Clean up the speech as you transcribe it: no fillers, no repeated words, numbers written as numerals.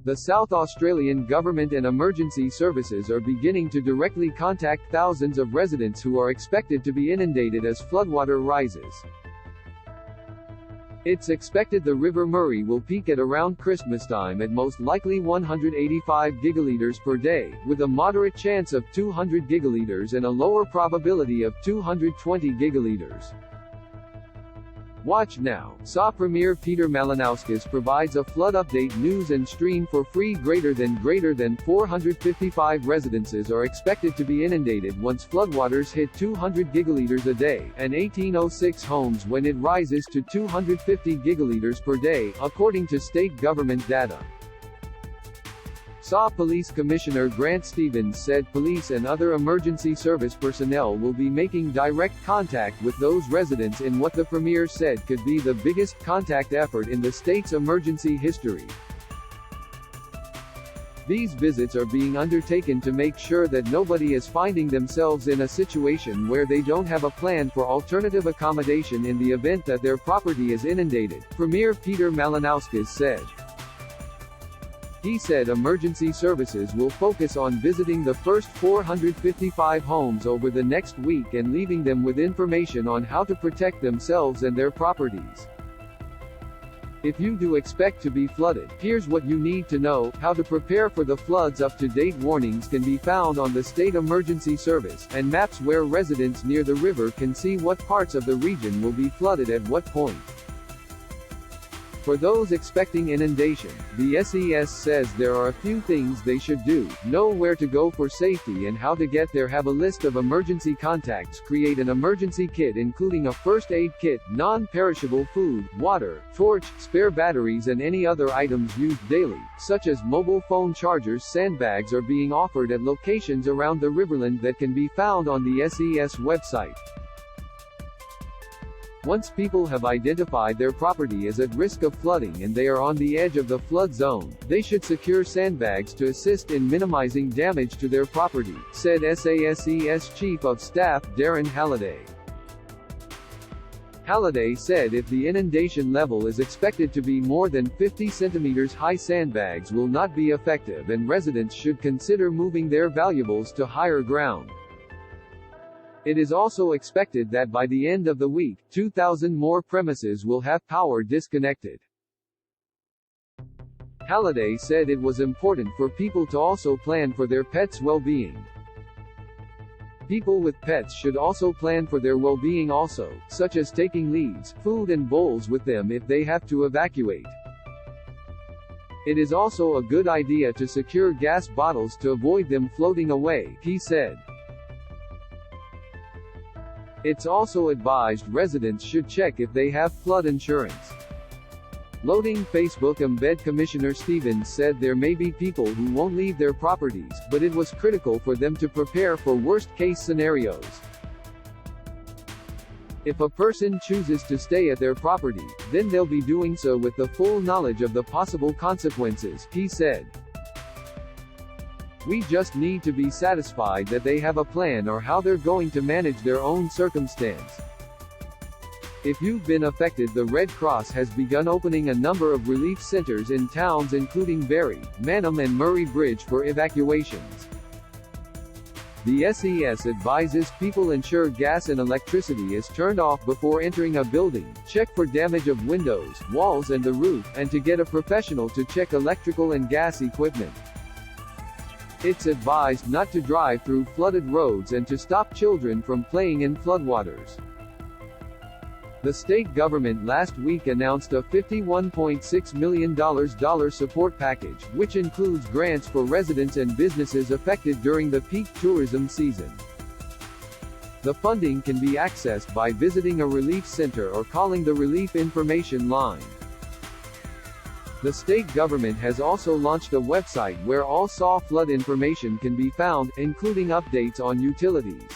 The South Australian government and emergency services are beginning to directly contact thousands of residents who are expected to be inundated as floodwater rises. It's expected the River Murray will peak at around Christmastime at most likely 185 gigalitres per day, with a moderate chance of 200 gigalitres and a lower probability of 220 gigalitres. Watch now. Premier Peter Malinauskas provides a flood update news and stream for free. Greater than 455 residences are expected to be inundated once floodwaters hit 200 gigalitres a day, and 1806 homes when it rises to 250 gigalitres per day, according to state government data. Police Commissioner Grant Stevens said police and other emergency service personnel will be making direct contact with those residents in what the Premier said could be the biggest contact effort in the state's emergency history. These visits are being undertaken to make sure that nobody is finding themselves in a situation where they don't have a plan for alternative accommodation in the event that their property is inundated, Premier Peter Malinauskas said. He said emergency services will focus on visiting the first 455 homes over the next week and leaving them with information on how to protect themselves and their properties. If you do expect to be flooded, here's what you need to know. How to prepare for the floods. Up-to-date warnings can be found on the State Emergency Service, and maps where residents near the river can see what parts of the region will be flooded at what point. For those expecting inundation, the SES says there are a few things they should do: know where to go for safety and how to get there, have a list of emergency contacts, create an emergency kit including a first aid kit, non-perishable food, water, torch, spare batteries and any other items used daily, such as mobile phone chargers. Sandbags are being offered at locations around the riverland that can be found on the SES website. Once people have identified their property as at risk of flooding and they are on the edge of the flood zone, they should secure sandbags to assist in minimizing damage to their property, said SASES Chief of Staff Darren Halliday. Halliday said if the inundation level is expected to be more than 50 centimeters high, sandbags will not be effective and residents should consider moving their valuables to higher ground. It is also expected that by the end of the week, 2,000 more premises will have power disconnected. Halliday said it was important for people to also plan for their pets' well-being. People with pets should also plan for their well-being also, such as taking leads, food and bowls with them if they have to evacuate. It is also a good idea to secure gas bottles to avoid them floating away, he said. It's also advised residents should check if they have flood insurance. Loading Facebook embed. Commissioner Stevens said there may be people who won't leave their properties, but it was critical for them to prepare for worst-case scenarios. If a person chooses to stay at their property, then they'll be doing so with the full knowledge of the possible consequences, he said. We just need to be satisfied that they have a plan or how they're going to manage their own circumstance. If you've been affected, the Red Cross has begun opening a number of relief centers in towns including Barrie, Manham and Murray Bridge for evacuations. The SES advises people ensure gas and electricity is turned off before entering a building, check for damage of windows, walls and the roof, and to get a professional to check electrical and gas equipment. It's advised not to drive through flooded roads and to stop children from playing in floodwaters. The state government last week announced a $51.6 million support package, which includes grants for residents and businesses affected during the peak tourism season. The funding can be accessed by visiting a relief center or calling the relief information line. The state government has also launched a website where all SAW flood information can be found, including updates on utilities.